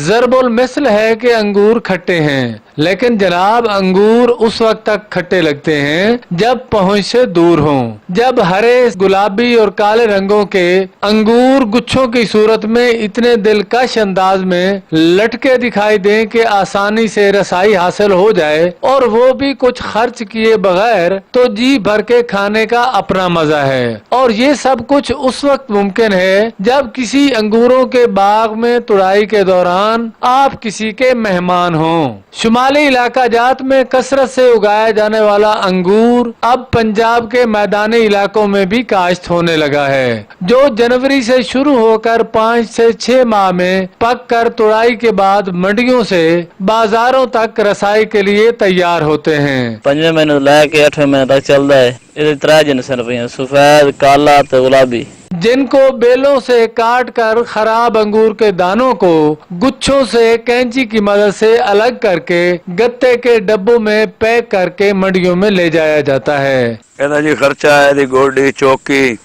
ज़रबुल मिसल है कि अंगूर खट्टे हैं, लेकिन जनाब अंगूर उस वक्त तक खट्टे लगते हैं जब पहुंच से दूर हों। जब हरे, गुलाबी और काले रंगों के अंगूर गुच्छों की सूरत में इतने दिलकश अंदाज में लटके दिखाई दें कि आसानी से रसाई हासिल हो जाए और वो भी कुछ खर्च किए बगैर, तो जी भर के खाने का अपना मजा है। और ये सब कुछ उस वक्त मुमकिन है जब किसी अंगूरों के बाग में तुड़ाई के दौरान आप किसी के मेहमान हों। शुमाली इलाका जात में कसरत से उगाया जाने वाला अंगूर अब पंजाब के मैदानी इलाकों में भी काश्त होने लगा है, जो जनवरी से शुरू होकर 5 से 6 माह में पक कर तुड़ाई के बाद मंडियों से बाजारों तक रसाई के लिए तैयार होते हैं। 5वें महीने लेके 8वें महीने तक चलता है। ये 3 जिनस रुपये, सफेद, काला तो गुलाबी। जिनको बेलों से काट कर खराब अंगूर के दानों को गुच्छों से कैंची की मदद से अलग करके गत्ते के डब्बों में पैक करके मंडियों में ले जाया जाता है। ਇਹਦਾ ਜੀ ਖਰਚਾ ਇਹਦੀ ਗੋਡੀ ਚੌਕੀ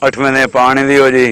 8 ਮਹੀਨੇ ਪਾਣੀ ਦੀ ਹੋ ਜੀ।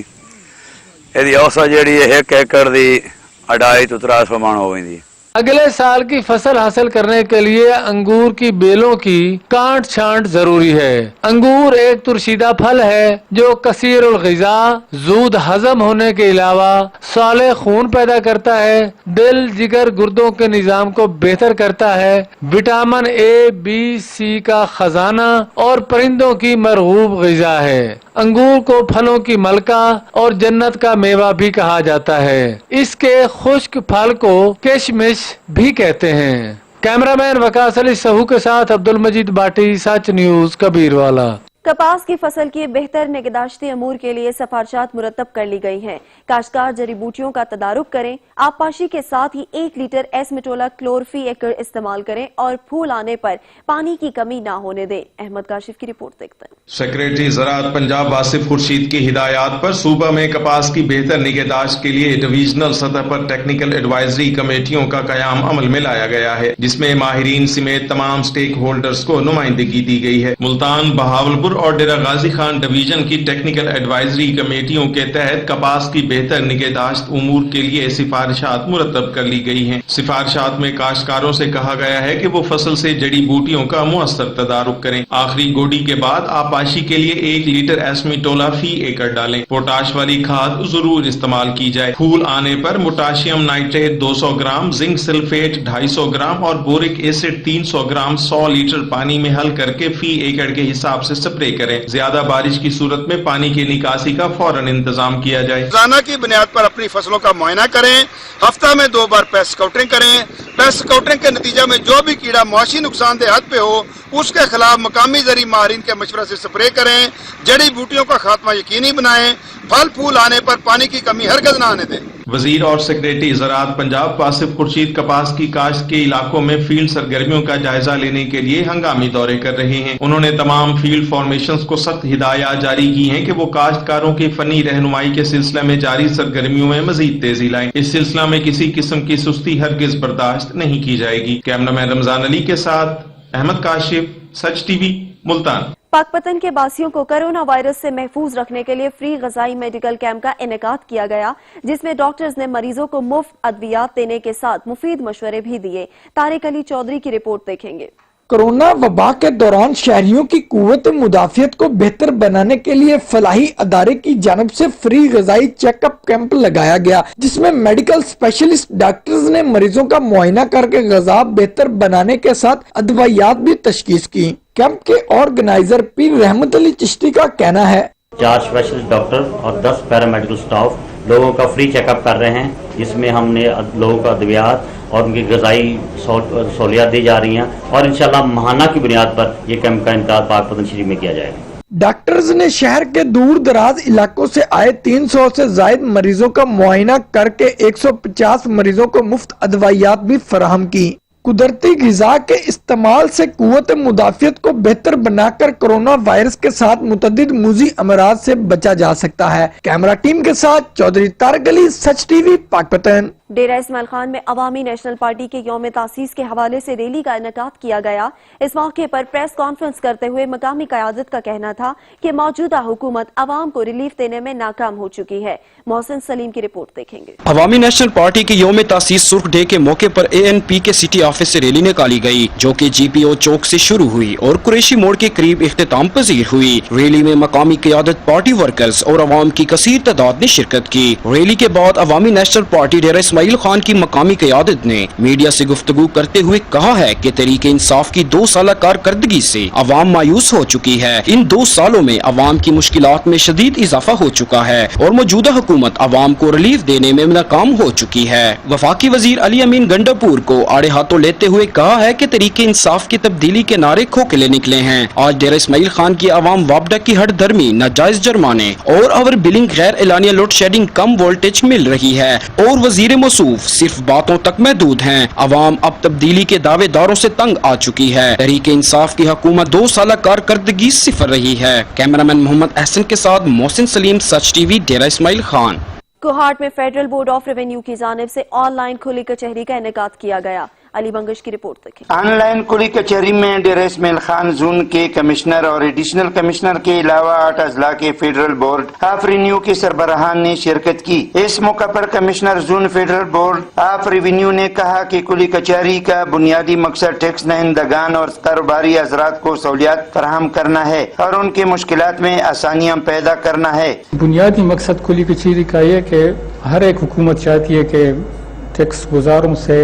ਇਹਦੀ ਔਸਤ ਜਿਹੜੀ ਹੈ 1 ਏਕੜ ਦੀ 2.5 ਤੋਂ 300 ਮਣ ਹੋਵੇਗੀ। अगले साल की फसल हासिल करने के लिए अंगूर की बेलों की काट छांट जरूरी है। अंगूर एक तुर्शीदा फल है जो कसीर उल ग़िज़ा, ज़ूद हजम होने के अलावा साले खून पैदा करता है, दिल, जिगर, गुर्दों के निजाम को बेहतर करता है, विटामिन A, B, C का खजाना और परिंदों की मरगूब ग़िज़ा है। अंगूर को फलों की मलका और जन्नत का मेवा भी कहा जाता है। इसके खुश्क फल को किशमिश भी कहते हैं। कैमरामैन वकास अली सहू के साथ अब्दुल मजीद बाटी, सच न्यूज़, कबीरवाला। कपास की फसल की बेहतर निगहदाश्ती अमूर के लिए सिफारिशात मुरतब कर ली गई हैं। काश्तकार जड़ी बूटियों का तदारुक करें, आबपाशी के साथ ही 1 लीटर एसमेटोला क्लोर फी एकड़ इस्तेमाल करें और फूल आने पर पानी की कमी ना होने दें। अहमद काशिफ की रिपोर्ट देखते हैं। सेक्रेटरी ज़राअत पंजाब वासिफ खुर्शीद की हिदायत पर सूबा में कपास की बेहतर निगहदाश्त के लिए डिवीजनल सतह पर टेक्निकल एडवाइजरी कमेटियों का कयाम अमल में लाया गया है, जिसमें माहिरीन समेत तमाम स्टेक होल्डर्स को नुमाइंदगी दी गई है। मुल्तान, बहावलपुर अंगूर और डेरा गाजी खान डिवीजन की टेक्निकल एडवाइजरी कमेटियों के तहत कपास की बेहतर निगहदाश्त उमूर के लिए सिफारिशात मुरतब कर ली गई हैं। सिफारिशात में काश्तकारों से कहा गया है कि वो फसल से जड़ी बूटियों का मुअस्सर तदारुक करें। आखिरी गोडी के बाद आपाशी के लिए 1 लीटर एस्मीटोला फी एकड़ डालें। पोटाश वाली खाद जरूर इस्तेमाल की जाए। फूल आने पर पोटाशियम नाइट्रेट 200 ग्राम, जिंक सल्फेट 250 ग्राम और बोरिक एसिड 300 ग्राम 100 लीटर पानी में हल करके फी एकड़ के हिसाब से स्प्रे करें। ज्यादा बारिश की सूरत में पानी की निकासी का फौरन इंतजाम किया जाए। रोजाना की बुनियाद पर अपनी फसलों का मुआयना करें। हफ्ता में 2 बार पेस्ट स्काउटिंग करें। पेस्ट स्काउटिंग के नतीजा में जो भी कीड़ा मुआशी नुकसानदेह हद पे हो उसके खिलाफ मकामी जरी माहिरीन के मशवरे से स्प्रे करें। जड़ी बूटियों का खात्मा यकीनी बनाएं। फल फूल आने पर पानी की कमी हरगिज़ न आने दें। वजीर और सेक्रेटरी ज़राअत पंजाब आसिफ खुर्शीद कपास की काश्त के इलाकों में फील्ड सरगर्मियों का जायजा लेने के लिए हंगामी दौरे कर रहे हैं। उन्होंने तमाम फील्ड फॉर्मेशंस को सख्त हिदायत जारी की हैं कि वो काश्तकारों की फनी रहनुमाई के सिलसिले में जारी सरगर्मियों में मजीद तेजी लाएं। इस सिलसिला में किसी किस्म की सुस्ती हरगिज बर्दाश्त नहीं की जाएगी। कैमरामैन रमजान अली के साथ अहमद काशिफ, सच टीवी, मुल्तान। पाकपतन के बासियों को कोरोना वायरस से महफूज रखने के लिए फ्री गजाई मेडिकल कैंप का इनेकाद किया गया, जिसमें डॉक्टर्स ने मरीजों को मुफ्त अद्वियात देने के साथ मुफीद मशवरे भी दिए। तारिक अली चौधरी की रिपोर्ट देखेंगे। कोरोना वबा के दौरान शहरियों की कुव्वत मुदाफियत को बेहतर बनाने के लिए फलाही अदारे की जानिब से फ्री गजाई चेकअप कैंप लगाया गया, जिसमें मेडिकल स्पेशलिस्ट डॉक्टर्स ने मरीजों का मुआयना करके गजा बेहतर बनाने के साथ अदवायात भी तशखीस की। कैंप के ऑर्गेनाइजर पीर रहमत अली चिश्ती का कहना है, 4 स्पेशलिस्ट डॉक्टर और 10 पैरामेडिकल स्टाफ लोगों का फ्री चेकअप कर रहे हैं, जिसमें हमने लोगों का अद्वियात और उनकी गजाई सहूलियात दी जा रही हैं और इंशाल्लाह माहाना की बुनियाद पर ये कैंप का इनका पाकपतन शरीफ में किया जाएगा। डॉक्टर्स ने शहर के दूर दराज इलाकों से आए 300 से जायद मरीजों का मुआयना करके 150 मरीजों को मुफ्त अदवायात भी फराहम की। कुदरती ग़िज़ा के इस्तेमाल से कुव्वत मुदाफ़ियत को बेहतर बनाकर कोरोना वायरस के साथ मुतअद्दिद मुज़ी अमराज से बचा जा सकता है। कैमरा टीम के साथ चौधरी तारिक अली, सच टीवी, पाकपतन। डेरा इस्माइल खान में अवामी नेशनल पार्टी के यौम तासीस के हवाले से रैली का इनेकाद किया गया। इस मौके पर प्रेस कॉन्फ्रेंस करते हुए मकामी क़यादत का कहना था कि मौजूदा हुकूमत अवाम को रिलीफ देने में नाकाम हो चुकी है। मोहसिन सलीम की रिपोर्ट देखेंगे। अवामी नेशनल पार्टी के यौम तासीस सुर्ख डे के मौके पर ANP के सिटी ऑफिस से रैली निकाली गई, जो कि GPO चौक से शुरू हुई और कुरैशी मोड़ के करीब इख्तिताम पजीर हुई। रैली में मकामी क़यादत, पार्टी वर्कर्स और अवाम की कसीर तादाद ने शिरकत की। रैली के बाद अवामी नेशनल पार्टी डेरा इस्माइल खान की मकामी क़यादत ने मीडिया से गुफ्तगू करते हुए कहा है कि तरीके इंसाफ की 2 साल कारकर्दगी से अवाम मायूस हो चुकी है। इन 2 सालों में अवाम की मुश्किलात में शदीद इजाफा हो चुका है और मौजूदा हुकूमत अवाम को रिलीफ देने में नाकाम हो चुकी है। वफाकी वजीर अली अमीन गंडापुर को आड़े हाथों लेते हुए कहा है कि तरीके इंसाफ की तब्दीली के नारे खोखले निकले हैं। आज डेरा इस्माइल खान की अवाम वापडा की हर धर्मी, नाजायज जुर्माने और ओवर बिलिंग, गैर एलानिया लोड शेडिंग, कम वोल्टेज मिल रही है और वजीर मौसूफ सिर्फ बातों तक महदूद हैं। अवाम अब तब्दीली के दावेदारों से तंग आ चुकी है। तहरीके इंसाफ की हुकूमत 2 साल कारकर्दगी सिफर रही है। कैमरामैन मोहम्मद अहसन के साथ मोहसिन सलीम, सच टीवी, डेरा इस्माइल खान। कोहाट में फेडरल बोर्ड ऑफ रेवेन्यू की जानिब से ऑनलाइन खुली कचहरी का इनेकाद किया गया। अली बंगश की रिपोर्ट देखें। ऑनलाइन खुली कचहरी में डेरा इस्माइल खान जोन के कमिश्नर और एडिशनल कमिश्नर के अलावा 8 अजला के फेडरल बोर्ड ऑफ रेवेन्यू के सरबराहान ने शिरकत की। इस मौका पर commissioner zone federal board of revenue ने कहा कि खुली कचहरी का बुनियादी मकसद टैक्स दहिंदगान और कारोबारी हजरात को सहूलियात फराहम करना है और उनकी मुश्किलात में आसानियाँ पैदा करना है। बुनियादी मकसद खुली कचहरी का ये कि हर एक हुकूमत चाहती है कि टैक्स गुजारों से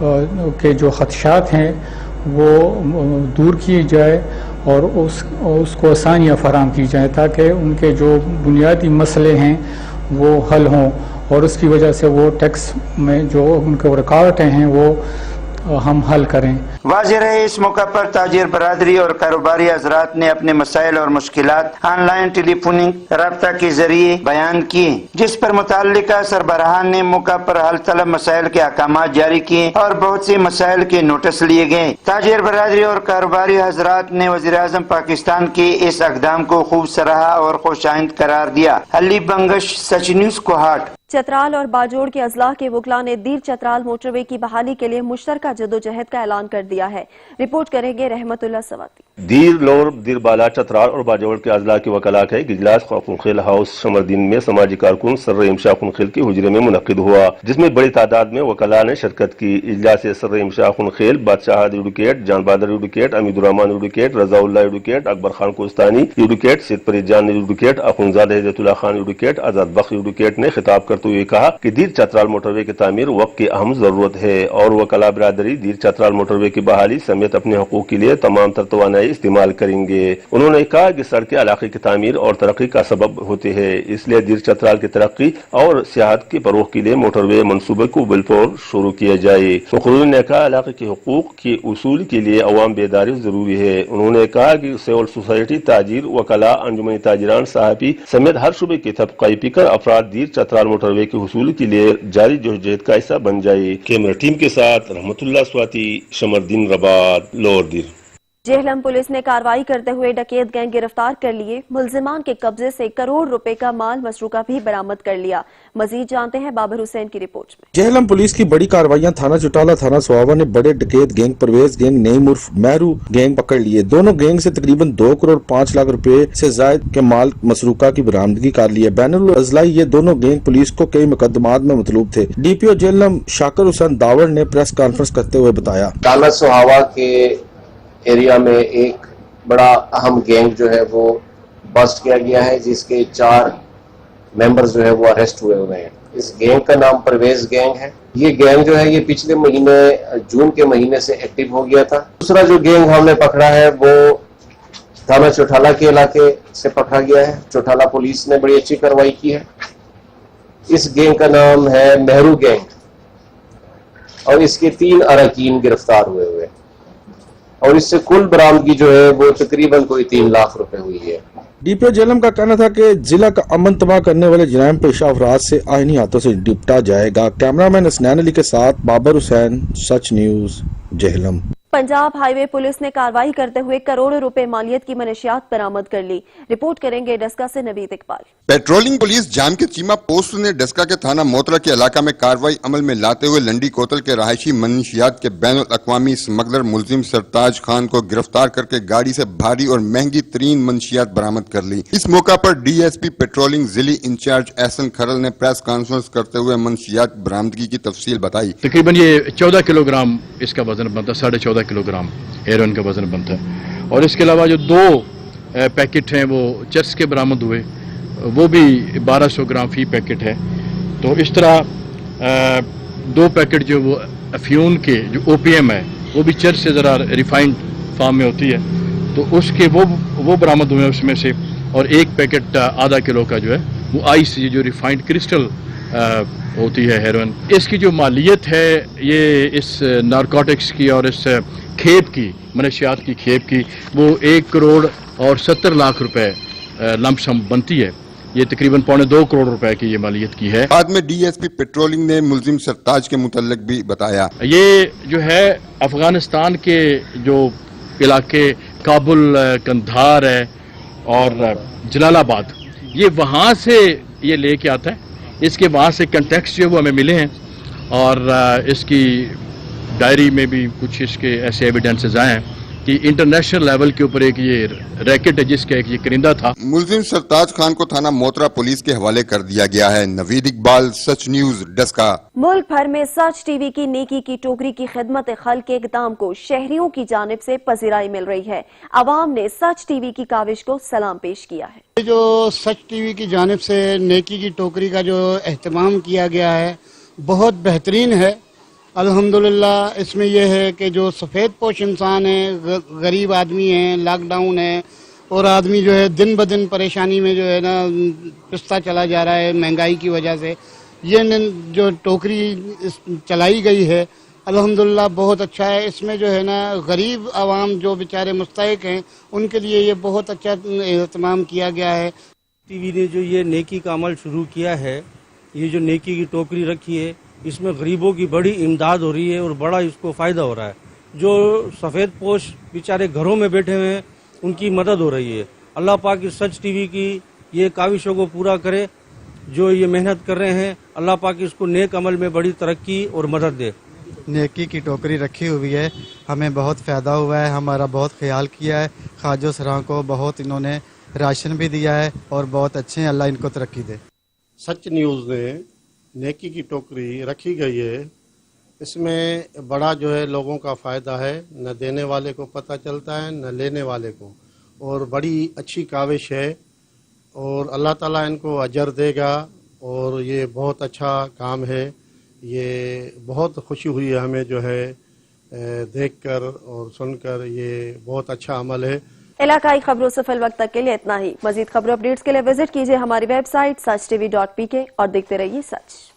के जो खदशात हैं वो दूर किए जाए और उसको आसानियाँ फराहम की जाए ताकि उनके जो बुनियादी मसले हैं वो हल हों और उसकी वजह से वो टैक्स में जो उनके रुकावटें हैं वो हम हल करें। वाज़ेह रहे इस मौका पर ताजिर बरादरी और कारोबारी हजरात ने अपने मसाइल और मुश्किलात ऑनलाइन टेलीफोनिंग रब्ता के जरिए बयान किए, जिस पर मुताल्लिका सरबराहान ने मौका पर हल तलब मसाइल के अहकामात जारी किए और बहुत से मसाइल के नोटिस लिए गए। ताजिर बरादरी और कारोबारी हजरात ने वज़ीर आज़म पाकिस्तान के इस इक़दाम को खूब सराहा और खुशाइंद करार दिया। अली बंगश, सच न्यूज़, कोहाट। चतराल और बाजोड़ के अजला के वकला ने दीर चतराल मोटरवे की बहाली के लिए मुश्तरका जदोजहद का ऐलान कर दिया है। रिपोर्ट करेंगे रहमतुल्लाह सवाती। دیر لور دیر بالا چترال اور باجوڑ کے اضلاع کے وکلاء کا ایک اجلاس خواخون ہاؤس شمردین میں سماجی کارکن سر امشا خنخیل کے حجرے میں منعقد ہوا، جس میں بڑی تعداد میں وکلاء نے شرکت کی۔ اجلاس سے سر امشا خنخیل، بادشاہت ایڈوکیٹ، جان بہادر ایڈوکیٹ، امید الرحمان ایڈوکیٹ، رضا اللہ ایڈوکیٹ، اکبر خان کوستانی ایڈوکیٹ، سید فرید جان ایڈوکیٹ، اخونزادہ ہدایت اللہ خان ایڈوکیٹ، آزاد بخش ایڈوکیٹ نے خطاب کرتے ہوئے کہا کہ دیر چترال موٹر وے کی تعمیر وقت کی اہم ضرورت ہے اور وکلاء برادری دیر چترال موٹر وے کی بحالی سمیت اپنے حقوق کے لیے تمام تر توانائی استعمال کریں گے۔ انہوں نے کہا کہ سڑکیں علاقے کی تعمیر اور ترقی کا سبب ہوتے ہیں، اس لیے دیر چترال کی ترقی اور سیاحت کے فروغ کے لیے موٹر وے منصوبے کو بالفور شروع کیا جائے۔ فخرالدین نے کہا علاقے کے حقوق کے اصول کے لیے عوام بیداری ضروری ہے۔ انہوں نے کہا کہ سول سوسائٹی، تاجر، وکلاء، انجمن تاجران، صحافی سمیت ہر شعبے کے طبقۂ فکر افراد دیر چترال موٹر وے کے حصول کے لیے جاری جہد کا حصہ بن جائے۔ کیمرہ ٹیم کے ساتھ رحمت اللہ سواتی، شمردین رباط، لور دیر۔ جہلم پولیس نے کارروائی کرتے ہوئے ڈکیت گینگ گرفتار کر لیے، ملزمان کے قبضے سے کروڑ روپے کا مال مسروقہ بھی برآمد کر لیا۔ مزید جانتے ہیں بابر حسین کی رپورٹ میں۔ جہلم پولیس کی بڑی کارروائیاں تھانہ چوٹالہ، تھانہ سوابا نے بڑے ڈکیت گینگ پرویز گینگ نعیم عرف مہرو گینگ پکڑ لیے۔ دونوں گینگ سے تقریباً 2 کروڑ 5 لاکھ روپے سے زائد کے مال مسروقہ کی برآمدگی کر لی ہے۔ بین الاضلاعی یہ دونوں گینگ پولیس کو کئی مقدمات میں مطلوب تھے۔ ڈی پی او جہلم شاکر حسین داور نے پریس کانفرنس کرتے ہوئے بتایا، تھانہ سوابا کے ایریا میں ایک بڑا اہم گینگ جو ہے وہ بسٹ کیا گیا ہے، جس کے 4 ممبرز جو ہے وہ اریسٹ ہوئے ہیں۔ اس گینگ کا نام پرویز گینگ ہے۔ یہ گینگ جو ہے یہ پچھلے مہینے جون کے مہینے سے ایکٹیو ہو گیا تھا۔ دوسرا جو گینگ ہم نے پکڑا ہے وہ تھانہ چوٹالہ کے علاقے سے پکڑا گیا ہے۔ چوٹالہ پولیس نے بڑی اچھی کارروائی کی ہے۔ اس گینگ کا نام ہے مہرو گینگ اور اس کے 3 اراکین گرفتار ہوئے اور اس سے کل برآمدگی جو ہے وہ تقریباً کوئی 3 لاکھ روپے ہوئی ہے۔ ڈی پی او جہلم کا کہنا تھا کہ ضلع کا امن تباہ کرنے والے جرائم پیشہ افراد سے آئینی ہاتھوں سے نپٹا جائے گا۔ کیمرہ مین اسنین علی کے ساتھ بابر حسین، سچ نیوز، جہلم۔ پنجاب ہائی وے پولیس نے کارروائی کرتے ہوئے کروڑوں روپے مالیت کی منشیات برآمد کر لی۔ رپورٹ کریں گے ڈسکا سے نوید اقبال۔ پیٹرولنگ پولیس جام کے چیمہ پوسٹ نے ڈسکا کے تھانہ موترا کے علاقہ میں کارروائی عمل میں لاتے ہوئے لنڈی کوتل کے رہائشی منشیات کے بین الاقوامی اسمگلر ملزم سرتاج خان کو گرفتار کر کے گاڑی سے بھاری اور مہنگی ترین منشیات برآمد کر لی۔ اس موقع پر ڈی ایس پی پیٹرولنگ ضلعی انچارج احسن کھرل نے پریس کانفرنس کرتے ہوئے منشیات برآمدگی کی تفصیل بتائی۔ تقریباً یہ 14 کلو گرام اس کا وزن بنتا، 14.5 کلو گرام ہیروئن کا وزن بنتا ہے، اور اس کے علاوہ جو 2 پیکٹ ہیں وہ چرس کے برآمد ہوئے، وہ بھی 1200 گرام فی پیکٹ ہے۔ تو اس طرح 2 پیکٹ جو وہ افیون کے جو او پی ایم ہے وہ بھی چرس سے ذرا ریفائنڈ فارم میں ہوتی ہے، تو اس کے وہ برآمد ہوئے اس میں سے، اور 1 پیکٹ ½ کلو کا جو ہے وہ آئس جو ریفائنڈ کرسٹل ہوتی ہے ہیروئن۔ اس کی جو مالیت ہے یہ اس نارکوٹکس کی اور اس کھیپ کی منشیات کی کھیپ کی وہ 1 کروڑ اور 70 لاکھ روپے لمپ سم بنتی ہے۔ یہ تقریباً 2.25 کروڑ روپے کی یہ مالیت کی ہے۔ بعد میں ڈی ایس پی پیٹرولنگ نے ملزم سرتاج کے متعلق بھی بتایا، یہ جو ہے افغانستان کے جو علاقے کابل، کندھار ہے اور جلال آباد، یہ وہاں سے یہ لے کے آتا ہے۔ اس کے وہاں سے کنٹیکس جو وہ ہمیں ملے ہیں، اور اس کی ڈائری میں بھی کچھ اس کے ایسے ایویڈنسز آئے ہیں کہ انٹرنیشنل لیول کے اوپر ایک یہ ریکٹ ہے جس کا ایک یہ کرندہ تھا۔ ملزم سرتاج خان کو تھانہ موترا پولیس کے حوالے کر دیا گیا ہے۔ نوید اقبال، سچ نیوز، ڈسکا۔ ملک بھر میں سچ ٹی وی کی نیکی کی ٹوکری کی خدمت خلق کے اقدام کو شہریوں کی جانب سے پذیرائی مل رہی ہے۔ عوام نے سچ ٹی وی کی کاوش کو سلام پیش کیا ہے۔ جو سچ ٹی وی کی جانب سے نیکی کی ٹوکری کا جو اہتمام کیا گیا ہے بہت بہترین ہے۔ الحمدللہ اس میں یہ ہے کہ جو سفید پوش انسان ہیں، غریب آدمی ہیں، لاک ڈاؤن ہے، اور آدمی جو ہے دن بدن پریشانی میں جو ہے نا پستا چلا جا رہا ہے مہنگائی کی وجہ سے، یہ جو ٹوکری چلائی گئی ہے الحمدللہ بہت اچھا ہے۔ اس میں جو ہے نا غریب عوام جو بیچارے مستحق ہیں ان کے لیے یہ بہت اچھا اہتمام کیا گیا ہے۔ ٹی وی نے جو یہ نیکی کا عمل شروع کیا ہے، یہ جو نیکی کی ٹوکری رکھی ہے، اس میں غریبوں کی بڑی امداد ہو رہی ہے اور بڑا اس کو فائدہ ہو رہا ہے۔ جو سفید پوش بیچارے گھروں میں بیٹھے ہوئے ہیں ان کی مدد ہو رہی ہے۔ اللہ پاک اس سچ ٹی وی کی یہ کاوشوں کو پورا کرے، جو یہ محنت کر رہے ہیں اللہ پاک اس کو نیک عمل میں بڑی ترقی اور مدد دے۔ نیکی کی ٹوکری رکھی ہوئی ہے، ہمیں بہت فائدہ ہوا ہے، ہمارا بہت خیال کیا ہے. خواجہ سراں کو بہت انہوں نے راشن بھی دیا ہے اور بہت اچھے ہیں، اللہ ان کو ترقی دے. سچ نیوز نے نیکی کی ٹوکری رکھی گئی ہے، اس میں بڑا جو ہے لوگوں کا فائدہ ہے، نہ دینے والے کو پتہ چلتا ہے نہ لینے والے کو، اور بڑی اچھی کاوش ہے اور اللہ تعالیٰ ان کو اجر دے گا. اور یہ بہت اچھا کام ہے، یہ بہت خوشی ہوئی ہے ہمیں جو ہے دیکھ کر اور سن کر، یہ بہت اچھا عمل ہے. علاقائی خبروں سے فی الوقت تک کے لیے اتنا ہی. مزید خبروں اپڈیٹس کے لیے وزٹ کیجیے ہماری ویب سائٹ sach.tv.pk اور دیکھتے رہیے سچ.